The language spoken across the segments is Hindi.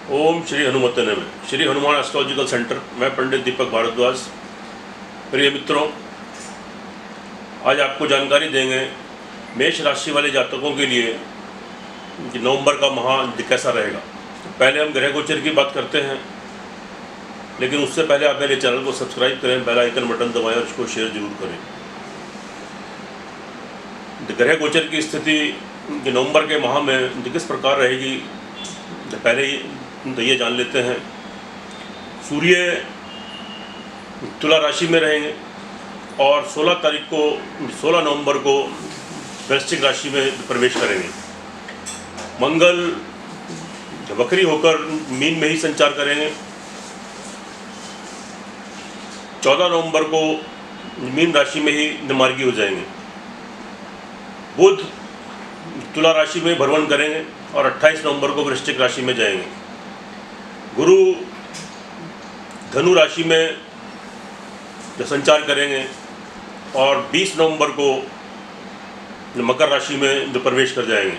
ओम श्री हनुमते नमः। श्री हनुमान एस्ट्रोलॉजिकल सेंटर, मैं पंडित दीपक भारद्वाज। प्रिय मित्रों, आज आपको जानकारी देंगे मेष राशि वाले जातकों के लिए कि नवंबर का माह कैसा रहेगा। पहले हम ग्रह गोचर की बात करते हैं, लेकिन उससे पहले आप मेरे चैनल को सब्सक्राइब करें, बेल आइकन बटन दबाएं और इसको शेयर जरूर करें। ग्रह गोचर की स्थिति नवंबर के माह में किस प्रकार रहेगी, पहले ये जान लेते हैं। सूर्य तुला राशि में रहेंगे और 16 नवंबर को वृश्चिक राशि में प्रवेश करेंगे। मंगल वक्री होकर मीन में ही संचार करेंगे। 14 नवंबर को मीन राशि में ही निमार्गी हो जाएंगे। बुध तुला राशि में भ्रमण करेंगे और 28 नवंबर को वृश्चिक राशि में जाएंगे। गुरु धनु राशि में संचार करेंगे और 20 नवंबर को मकर राशि में प्रवेश कर जाएंगे।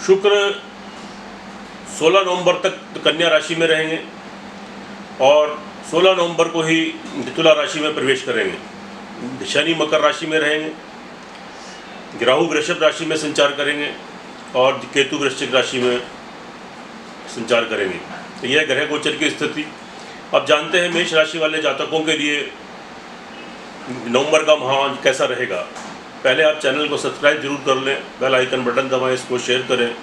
शुक्र 16 नवंबर तक कन्या राशि में रहेंगे और 16 नवंबर को ही तुला राशि में प्रवेश करेंगे। शनि मकर राशि में रहेंगे। राहु वृषभ राशि में संचार करेंगे और केतु वृश्चिक राशि में संचार करेंगे। तो यह ग्रह गोचर की स्थिति। अब जानते हैं मेष राशि वाले जातकों के लिए नवंबर का माह कैसा रहेगा। पहले आप चैनल को सब्सक्राइब जरूर कर लें, बेल आइकन बटन दबाएं, इसको शेयर करें।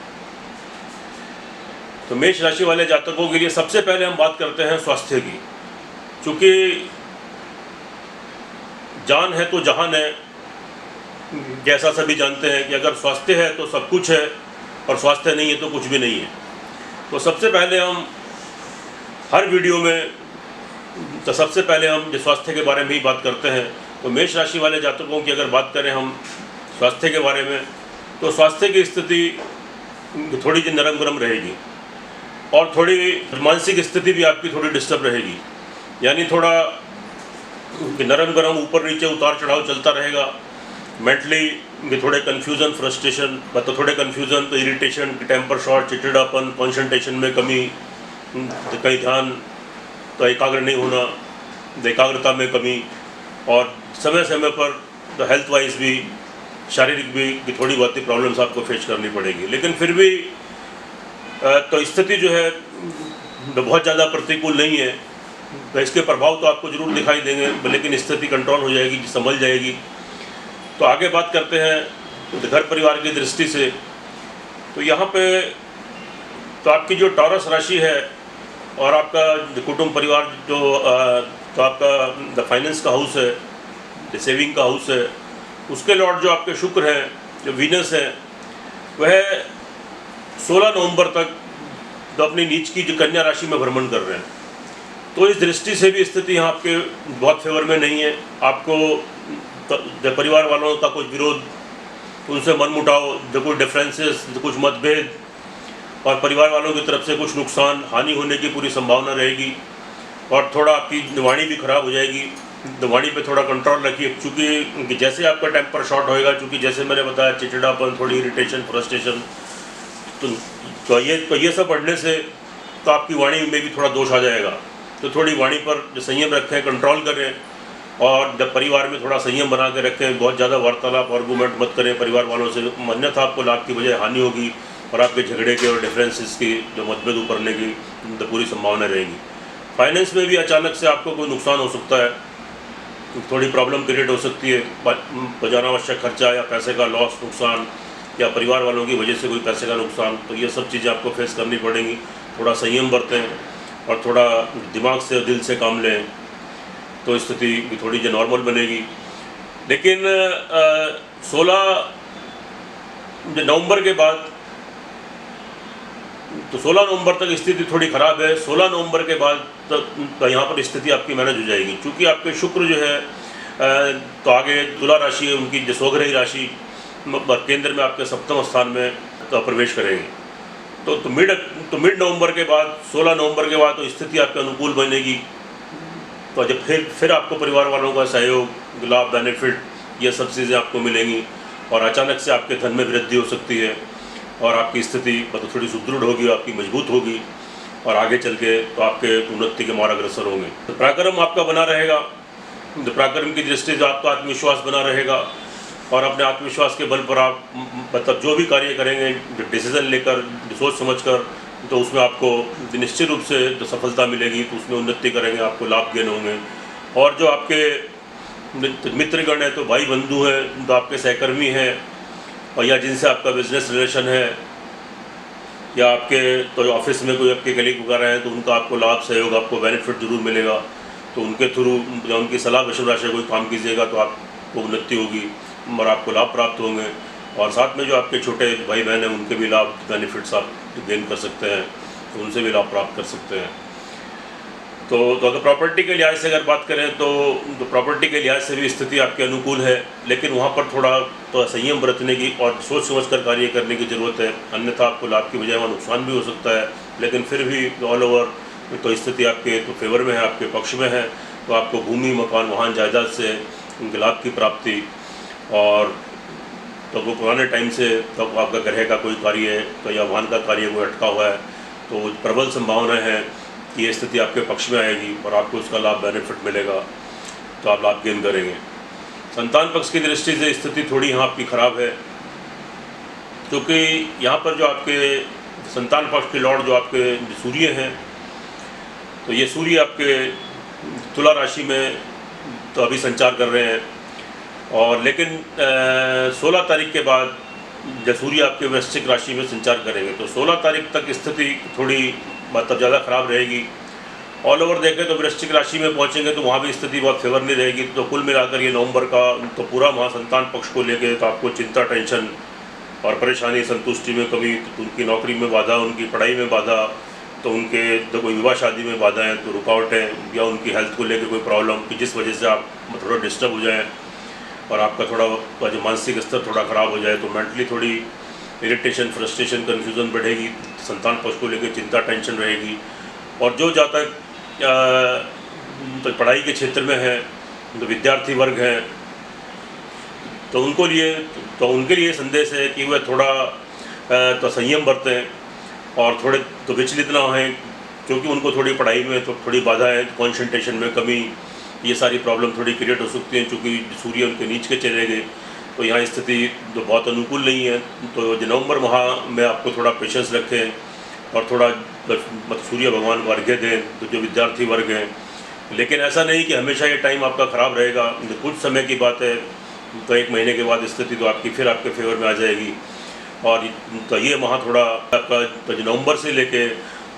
तो मेष राशि वाले जातकों के लिए सबसे पहले हम बात करते हैं स्वास्थ्य की। चूँकि जान है तो जहान है, जैसा सभी जानते हैं कि अगर स्वास्थ्य है तो सब कुछ है और स्वास्थ्य नहीं है तो कुछ भी नहीं है। तो सबसे पहले हम हर वीडियो में सबसे पहले हम स्वास्थ्य के बारे में ही बात करते हैं। तो मेष राशि वाले जातकों की अगर बात करें हम स्वास्थ्य के बारे में, तो स्वास्थ्य की स्थिति थोड़ी सी नरम गरम रहेगी और थोड़ी मानसिक स्थिति भी आपकी थोड़ी डिस्टर्ब रहेगी। यानी थोड़ा नरम गरम, ऊपर नीचे उतार चढ़ाव चलता रहेगा। मेंटली थोड़े कन्फ्यूज़न, फ्रस्ट्रेशन, मतलब थोड़े कन्फ्यूज़न, तो इरिटेशन, टेम्पर शॉर्ट, चिड़चिड़ापन, कंसंट्रेशन में कमी, कहीं ध्यान तो एकाग्र नहीं होना, एकाग्रता में कमी, और समय समय पर तो हेल्थ वाइज भी, शारीरिक भी थोड़ी बहुत ही प्रॉब्लम्स आपको फेस करनी पड़ेगी। लेकिन फिर भी तो स्थिति जो है बहुत ज़्यादा प्रतिकूल नहीं है। तो इसके प्रभाव तो आपको ज़रूर दिखाई देंगे, लेकिन स्थिति कंट्रोल हो जाएगी, संभल जाएगी। तो आगे बात करते हैं घर परिवार की दृष्टि से। तो यहाँ पे तो आपकी जो टॉरस राशि है और आपका कुटुंब परिवार जो तो आपका फाइनेंस का हाउस है, सेविंग का हाउस है, उसके लॉर्ड जो आपके शुक्र हैं, जो वीनस है, वह 16 नवंबर तक तो अपनी नीच की जो कन्या राशि में भ्रमण कर रहे हैं। तो इस दृष्टि से भी स्थिति यहाँ आपके बहुत फेवर में नहीं है। आपको परिवार वालों का कुछ विरोध, उनसे मनमुटाव, जो कुछ डिफरेंसेस, जो कुछ मतभेद और परिवार वालों की तरफ से कुछ नुकसान, हानि होने की पूरी संभावना रहेगी। और थोड़ा आपकी वाणी भी खराब हो जाएगी। तो वाणी पे थोड़ा कंट्रोल रखिए, क्योंकि जैसे आपका टेम्पर शॉर्ट होएगा, क्योंकि जैसे मैंने बताया चिड़चिड़ापन, थोड़ी इरिटेशन, फ्रस्ट्रेशन, तो ये सब बढ़ने से तो आपकी वाणी में भी थोड़ा दोष आ जाएगा। तो थोड़ी वाणी पर संयम रखें, कंट्रोल करें, और जब परिवार में थोड़ा संयम बना के रखें। बहुत ज़्यादा वार्तालाप, आर्गूमेंट मत करें परिवार वालों से, अन्यथा आपको लाभ की बजाय हानि होगी और आपके झगड़े के और डिफरेंसेस की जो मतभेद उभरने की तो पूरी संभावना रहेगी। फाइनेंस में भी अचानक से आपको कोई नुकसान हो सकता है, थोड़ी प्रॉब्लम क्रिएट हो सकती है। बजानावश्यक खर्चा या पैसे का लॉस, नुकसान, या परिवार वालों की वजह से कोई पैसे का नुकसान, तो ये सब चीज़ें आपको फेस करनी पड़ेंगी। थोड़ा संयम बरतें और थोड़ा दिमाग से, दिल से काम लें, तो स्थिति भी थोड़ी जो नॉर्मल बनेगी। लेकिन 16 नवंबर के बाद, तो 16 नवंबर तक स्थिति थोड़ी ख़राब है। 16 नवंबर के बाद तो यहाँ पर स्थिति आपकी मैनेज हो जाएगी, क्योंकि आपके शुक्र जो है तो आगे तुला राशि है उनकी, जो स्वग्रही राशि केंद्र में आपके सप्तम स्थान में तो प्रवेश करेंगे। तो मिड नवंबर के बाद, 16 नवंबर के बाद तो स्थिति आपके अनुकूल बनेगी। तो जब फिर आपको परिवार वालों का सहयोग, लाभ, बेनिफिट, ये सब चीज़ें आपको मिलेंगी और अचानक से आपके धन में वृद्धि हो सकती है। और आपकी स्थिति मतलब थोड़ी सुदृढ़ होगी, आपकी मजबूत होगी और आगे चल के तो आपके उन्नति के मार्ग अग्रसर होंगे। तो पराक्रम आपका बना रहेगा। तो पराक्रम की दृष्टि से आपका आत्मविश्वास बना रहेगा और अपने आत्मविश्वास के बल पर आप मतलब जो भी कार्य करेंगे, डिसीजन लेकर, सोच समझकर, तो उसमें आपको निश्चित रूप से तो सफलता मिलेगी, तो उसमें उन्नति करेंगे, आपको लाभ गेन होंगे। और जो आपके मित्रगण है, तो भाई बंधु हैं, तो आपके सहकर्मी हैं, और या जिनसे आपका बिजनेस रिलेशन है, या आपके तो ऑफिस में कोई आपके कलीग वगैरह हैं, तो उनका आपको लाभ, सहयोग, आपको बेनिफिट जरूर मिलेगा। तो उनके थ्रू या उनकी सलाह मशवरा से कोई काम कीजिएगा तो आपको उन्नति होगी और आपको लाभ प्राप्त होंगे। और साथ में जो आपके छोटे भाई बहन हैं, उनके भी लाभ, बेनिफिट्स आप गेन कर सकते हैं, तो उनसे भी लाभ प्राप्त कर सकते हैं। तो अगर प्रॉपर्टी के लिहाज से अगर बात करें तो प्रॉपर्टी के लिहाज से भी स्थिति आपके अनुकूल है, लेकिन वहाँ पर थोड़ा तो संयम बरतने की और सोच समझ कर कार्य करने की ज़रूरत है, अन्यथा आपको लाभ की बजाय वहाँ नुकसान भी हो सकता है। लेकिन फिर भी ऑल ओवर तो स्थिति आपके तो फेवर में है, आपके पक्ष में है। तो आपको भूमि, मकान, वाहन, जायदाद से उनके लाभ की प्राप्ति, और तो वो पुराने टाइम से तो आपका ग्रह का कोई कार्य तो या वाहन का कार्य कोई अटका हुआ है, तो प्रबल संभावना है कि ये स्थिति आपके पक्ष में आएगी और आपको उसका लाभ, बेनिफिट मिलेगा, तो आप लाभ गेन करेंगे। संतान पक्ष की दृष्टि से स्थिति थोड़ी यहाँ आपकी खराब है, क्योंकि यहाँ पर जो आपके संतान पक्ष के लॉर्ड जो आपके सूर्य हैं, तो ये सूर्य आपके तुला राशि में तो अभी संचार कर रहे हैं, और लेकिन 16 तारीख के बाद जब सूर्य आपके वृश्चिक राशि में संचार करेंगे, तो 16 तारीख तक स्थिति थोड़ी मतलब ज़्यादा खराब रहेगी। ऑल ओवर देखें तो वृश्चिक राशि में पहुंचेंगे तो वहाँ भी स्थिति बहुत फेवर नहीं रहेगी। तो कुल मिलाकर ये नवंबर का तो पूरा वहाँ संतान पक्ष को लेके तो आपको चिंता, टेंशन और परेशानी, संतुष्टि में कमी, तो उनकी नौकरी में बाधा, उनकी पढ़ाई में बाधा, तो उनके तो कोई विवाह शादी में बाधा है, तो रुकावटें, या उनकी हेल्थ को लेकर कोई प्रॉब्लम कि जिस वजह से आप थोड़ा डिस्टर्ब हो जाए और आपका थोड़ा जो मानसिक स्तर थोड़ा ख़राब हो जाए, तो मेंटली थोड़ी इरिटेशन, फ्रस्ट्रेशन, कन्फ्यूज़न बढ़ेगी, संतान पक्ष को लेकर चिंता, टेंशन रहेगी। और जो जातक तो पढ़ाई के क्षेत्र में है, तो विद्यार्थी वर्ग हैं, तो उनके लिए संदेश है कि वह थोड़ा तो संयम बरतें और थोड़े तो विचलित ना हों, क्योंकि उनको थोड़ी पढ़ाई में तो थोड़ी बाधा है, कंसंट्रेशन में कमी, ये सारी प्रॉब्लम थोड़ी क्रिएट हो सकती हैं, क्योंकि सूर्य उनके नीच के चले गए। तो यहाँ स्थिति तो बहुत अनुकूल नहीं है। तो नवंबर माह में आपको थोड़ा पेशेंस रखें और थोड़ा मतलब सूर्य भगवान को अर्घ्य दें, तो जो विद्यार्थी वर्ग हैं। लेकिन ऐसा नहीं कि हमेशा ये टाइम आपका ख़राब रहेगा, कुछ समय की बात है, तो 1 महीने के बाद स्थिति तो आपकी फिर आपके फेवर में आ जाएगी। और तो ये माह थोड़ा आपका तो नवंबर से लेके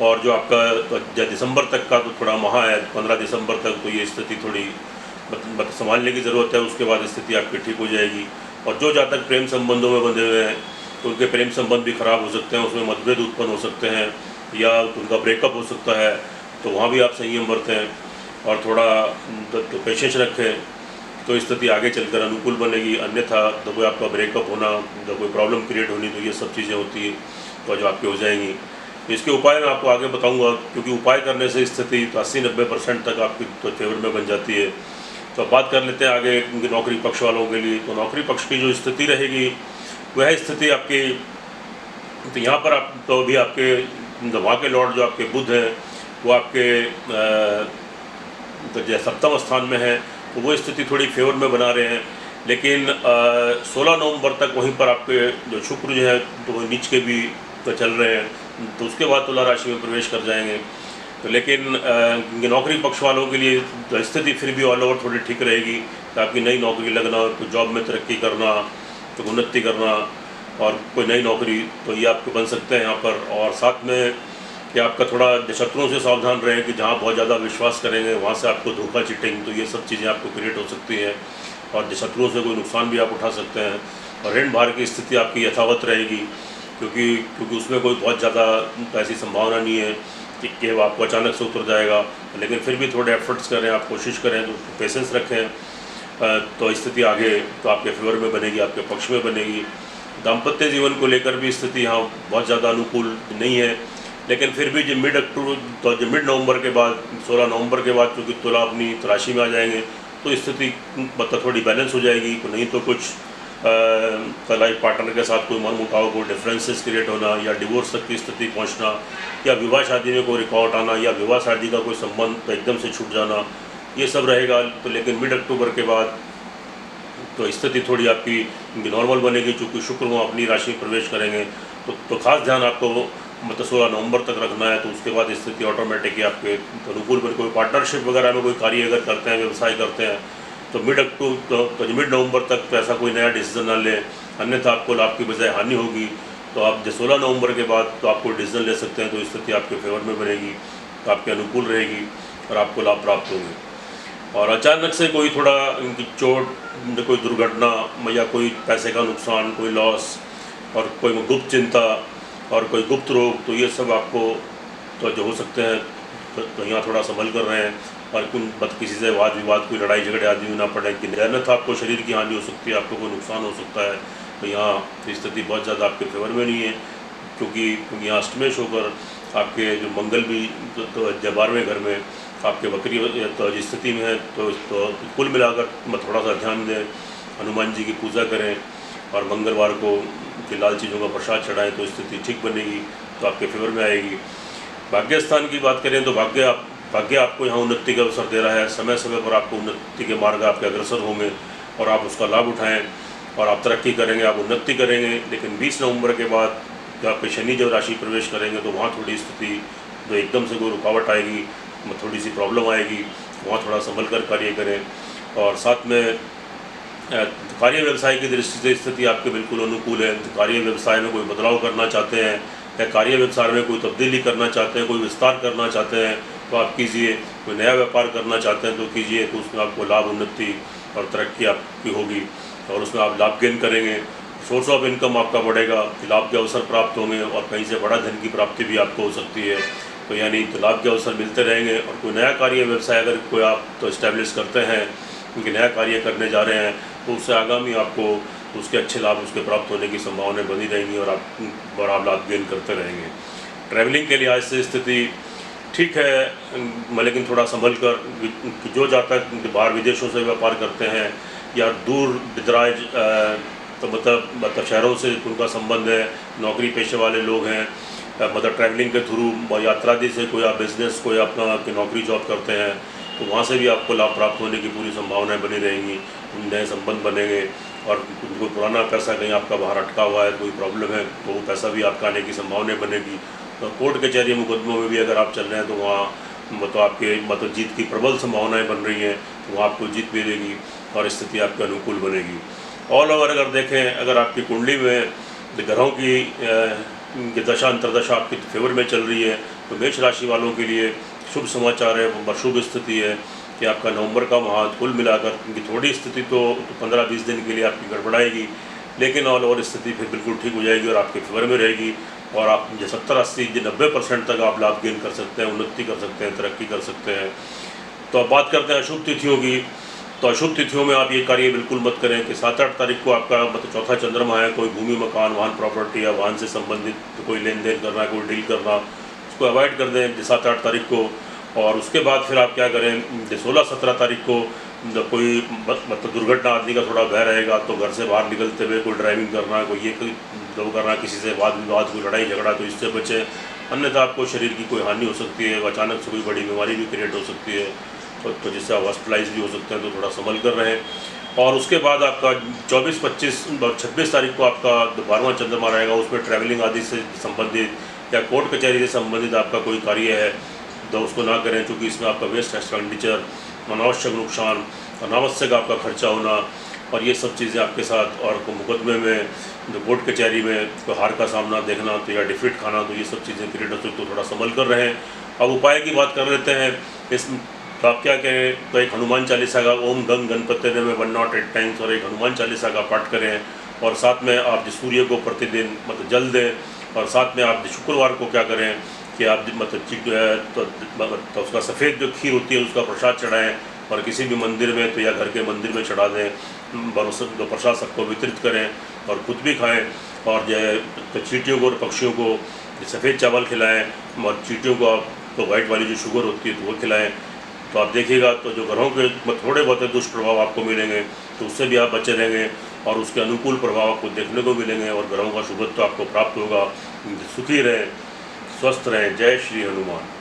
और जो आपका तो दिसंबर तक का तो थोड़ा माह है, 15 दिसंबर तक, तो ये स्थिति थोड़ी मतलब संभालने की ज़रूरत है। उसके बाद स्थिति आपकी ठीक हो जाएगी। और जो जातक प्रेम संबंधों में बंधे हुए हैं, तो उनके प्रेम संबंध भी खराब हो सकते हैं, उसमें मतभेद उत्पन्न हो सकते हैं, या उनका ब्रेकअप हो सकता है, तो वहाँ भी आप संयम बरतें और थोड़ा तो पेशेंस रखें, तो स्थिति आगे चलकर अनुकूल बनेगी। अन्यथा तो कोई आपका ब्रेकअप होना, तो कोई प्रॉब्लम क्रिएट होनी, तो ये सब चीज़ें होती हैं तो जो आपके हो जाएंगी। इसके उपाय मैं आपको आगे बताऊंगा, क्योंकि उपाय करने से स्थिति तो 80-90% तक आपकी तो फेवर में बन जाती है। तो बात कर लेते हैं आगे नौकरी पक्ष वालों के लिए। तो नौकरी पक्ष की जो स्थिति रहेगी, वह स्थिति आपकी तो यहाँ पर आप तो अभी आपके वहाँ के लॉर्ड जो आपके बुध हैं, वो आपके तो जो 7वें स्थान में है, तो वो स्थिति थोड़ी फेवर में बना रहे हैं। लेकिन 16 नवंबर तक वहीं पर आपके जो शुक्र जो है तो वो नीच के भी तो चल रहे हैं, तो उसके बाद तुला राशि में प्रवेश कर जाएंगे। तो लेकिन नौकरी पक्ष वालों के लिए तो स्थिति फिर भी ऑल ओवर थोड़ी ठीक रहेगी, ताकि नई नौकरी लगना, तो जॉब में तरक्की करना, तो उन्नति करना और कोई नई नौकरी तो ये आपको बन सकते हैं यहाँ पर। और साथ में कि आपका थोड़ा शत्रुओं से सावधान रहें कि जहाँ बहुत ज़्यादा विश्वास करेंगे वहाँ से आपको धोखा, चीटिंग, तो ये सब चीज़ें आपको क्रिएट हो सकती हैं और शत्रुओं से कोई नुकसान भी आप उठा सकते हैं। और ऋण भार की स्थिति आपकी यथावत रहेगी, क्योंकि उसमें कोई बहुत ज़्यादा ऐसी संभावना नहीं है कि वो आपको अचानक से उतर जाएगा। लेकिन फिर भी थोड़े एफर्ट्स करें, आप कोशिश करें, तो पेशेंस रखें, तो स्थिति आगे तो आपके फेवर में बनेगी, आपके पक्ष में बनेगी। दाम्पत्य जीवन को लेकर भी स्थिति यहाँ बहुत ज़्यादा अनुकूल नहीं है, लेकिन फिर भी जो मिड नवंबर के बाद, 16 नवंबर के बाद क्योंकि तुला अपनी राशि में आ जाएंगे, तो स्थिति मतलब थोड़ी बैलेंस हो जाएगी। तो नहीं तो कुछ लाइफ पार्टनर के साथ कोई मनमुटाव, कोई डिफरेंसेस क्रिएट होना या डिवोर्स तक की स्थिति पहुंचना, या विवाह शादी में कोई रुकावट आना, या विवाह शादी का कोई संबंध एकदम से छूट जाना, ये सब रहेगा। तो लेकिन मिड अक्टूबर के बाद तो स्थिति थोड़ी आपकी नॉर्मल बनेगी, चूँकि शुक्र वहाँ अपनी राशि में प्रवेश करेंगे। तो खास ध्यान आपको मतलब 16 नवंबर तक रखना है। तो उसके बाद स्थिति ऑटोमेटिक आपके अनुकूल पर, कोई पार्टनरशिप वगैरह में कोई कार्य अगर करते हैं, व्यवसाय करते हैं, तो मिड नवंबर तक तो ऐसा कोई नया डिसीजन ना लें, अन्यथा आपको लाभ की बजाय हानि होगी। तो आप जो 16 नवंबर के बाद तो आपको डिसीजन ले सकते हैं, तो स्थिति आपके फेवर में बनेगी, तो आपके अनुकूल रहेगी और आपको लाभ प्राप्त होंगे। और अचानक से कोई थोड़ा चोट, कोई दुर्घटना या कोई पैसे का नुकसान, कोई लॉस और कोई गुप्त चिंता और कोई गुप्त रोग, तो ये सब आपको तो जो हो सकते हैं। तो यहाँ थोड़ा संभल कर रहे हैं और किसी से वाद विवाद, कोई लड़ाई झगड़े आदि ना पड़े कि अन्यथा आपको शरीर की हानि हो सकती है, आपको कोई नुकसान हो सकता है। तो यहाँ स्थिति बहुत ज़्यादा आपके फेवर में नहीं है, क्योंकि यहाँ अष्टमेश होकर आपके जो मंगल भी तो 12वें घर में आपके वक्री तो स्थिति में है। तो कुल मिलाकर थोड़ा सा ध्यान दें, हनुमान जी की पूजा करें और मंगलवार को लाल चीज़ों का प्रसाद चढ़ाएं, तो स्थिति ठीक बनेगी, तो आपके फेवर में आएगी। भाग्य स्थान की बात करें तो भाग्य आपको यहाँ उन्नति का अवसर दे रहा है। समय समय पर आपको उन्नति के मार्ग आपके अग्रसर होंगे और आप उसका लाभ उठाएं और आप तरक्की करेंगे, आप उन्नति करेंगे। लेकिन 20 नवंबर के बाद जब आपके शनि जब राशि प्रवेश करेंगे, तो वहाँ थोड़ी स्थिति जो एकदम से कोई रुकावट आएगी, थोड़ी सी प्रॉब्लम आएगी, वहाँ थोड़ा संभल कर कार्य करें। और साथ में कार्य व्यवसाय की दृष्टि से स्थिति आपके बिल्कुल अनुकूल है। कार्य व्यवसाय में कोई बदलाव करना चाहते हैं या कार्य व्यवसाय में कोई तब्दीली करना चाहते हैं, कोई विस्तार करना चाहते हैं, तो आप कीजिए। कोई नया व्यापार करना चाहते हैं तो कीजिए, तो उसमें आपको लाभ, उन्नति और तरक्की आपकी होगी और उसमें आप लाभ गेन करेंगे। सोर्स ऑफ इनकम आपका बढ़ेगा, लाभ के अवसर प्राप्त होंगे और कहीं से बड़ा धन की प्राप्ति भी आपको हो सकती है। तो यानी तो लाभ के अवसर मिलते रहेंगे। और कोई नया कार्य व्यवसाय अगर कोई आप तो इस्टेब्लिश करते हैं, क्योंकि नया कार्य करने जा रहे हैं, तो उससे आगामी आपको उसके अच्छे लाभ उसके प्राप्त होने की संभावनाएं बनी रहेंगी और आप बड़ा लाभ गेन करते रहेंगे। ट्रैवलिंग के लिए आज से स्थिति ठीक है, लेकिन थोड़ा संभल कर, जो जाता है बाहर विदेशों से व्यापार करते हैं या दूर दराज तो मतलब शहरों से उनका संबंध है, नौकरी पेशे वाले लोग हैं, मतलब ट्रैवलिंग के थ्रू यात्रादि से कोई आप बिज़नेस, कोई अपना नौकरी जॉब करते हैं, तो वहाँ से भी आपको लाभ प्राप्त होने की पूरी संभावनाएं बनी रहेंगी। नए संबंध बनेंगे और कोई पुराना पैसा कहीं आपका बाहर अटका हुआ है, कोई प्रॉब्लम है, तो वो पैसा भी आपका आने की संभावनाएं बनेगी। तो कोर्ट कचहरी मुकदमों में भी अगर आप चल रहे हैं, तो वहाँ मतलब आपके मतलब जीत की प्रबल संभावनाएं बन रही हैं, तो वहाँ आपको जीत मिलेगी और स्थिति आपके अनुकूल बनेगी। ऑल ओवर अगर देखें, अगर आपकी कुंडली में ग्रहों की दशा अंतरदशा आपकी फेवर में चल रही है, तो मेष राशि वालों के लिए शुभ समाचार है, शुभ स्थिति है कि आपका नवंबर का माह कुल मिलाकर थोड़ी स्थिति तो 15-20 दिन के लिए आपकी गड़बड़ाएगी, लेकिन ऑल ओवर स्थिति फिर बिल्कुल ठीक हो जाएगी और आपके फेवर में रहेगी और आप जो 70-80-90% तक आप लाभ गेन कर सकते हैं, उन्नति कर सकते हैं, तरक्की कर सकते हैं। तो अब बात करते हैं अशुभ तिथियों की। तो अशुभ तिथियों में आप ये कार्य बिल्कुल मत करें कि 7-8 तारीख को आपका मतलब चौथा चंद्रमा है, कोई भूमि, मकान, वाहन, प्रॉपर्टी या वाहन से संबंधित तो कोई लेन देन करना है, कोई डील करना, उसको अवॉइड कर दें 7-8 तारीख को। और उसके बाद फिर आप क्या करें, 16-17 तारीख को कोई मतलब दुर्घटना आदि का थोड़ा भय रहेगा, तो घर से बाहर निकलते हुए कोई ड्राइविंग करना, कोई ये कोई करना, किसी से वाद विवाद, कोई लड़ाई झगड़ा, तो इससे बचें, अन्यथा आपको शरीर की कोई हानि हो सकती है, अचानक से कोई बड़ी बीमारी भी क्रिएट हो सकती है, तो जिससे आप हॉस्पिटलाइज भी हो सकते हैं, तो थोड़ा संभल कर रहें। और उसके बाद आपका 24, 25 और 26 तारीख को आपका 12वां चंद्रमा रहेगा, उसमें ट्रैवलिंग आदि से संबंधित या कोर्ट कचहरी से संबंधित आपका कोई कार्य है तो उसको ना करें, क्योंकि इसमें आपका वेस्ट एक्सपेंडिचर, अनावश्यक नुकसान, अनावश्यक आपका खर्चा होना और ये सब चीज़ें आपके साथ, और मुकदमे में जो कोर्ट कचहरी में तो हार का सामना देखना तो या डिफीट खाना, तो ये सब चीज़ें क्रिएट होती, तो थोड़ा संभल कर रहें। अब उपाय की बात कर लेते हैं। इस तो आप क्या करें, तो एक हनुमान चालीसा का ओम गंग गणपति में 108 टाइम्स और एक हनुमान चालीसा का पाठ करें। और साथ में आप सूर्य को प्रतिदिन मतलब जल दें। और साथ में आप शुक्रवार को क्या करें कि आप मतलब तो उसका सफ़ेद जो खीर होती है उसका प्रसाद चढ़ाएं और किसी भी मंदिर में तो या घर के मंदिर में चढ़ा दें, तो प्रसाद सबको वितरित करें और खुद भी खाएं। और जो चींटियों को और पक्षियों को सफ़ेद चावल खिलाएं और चींटियों को आप तो वाइट वाली जो शुगर होती है तो वो खिलाएं। तो आप देखिएगा तो जो ग्रहों के थोड़े बहुत दुष्प्रभाव आपको मिलेंगे, तो उससे भी आप बचे रहेंगे और उसके अनुकूल प्रभाव आपको देखने को मिलेंगे और ग्रहों का शुभत्व आपको प्राप्त होगा। सुखी रहें, स्वस्थ रहें। जय श्री हनुमान।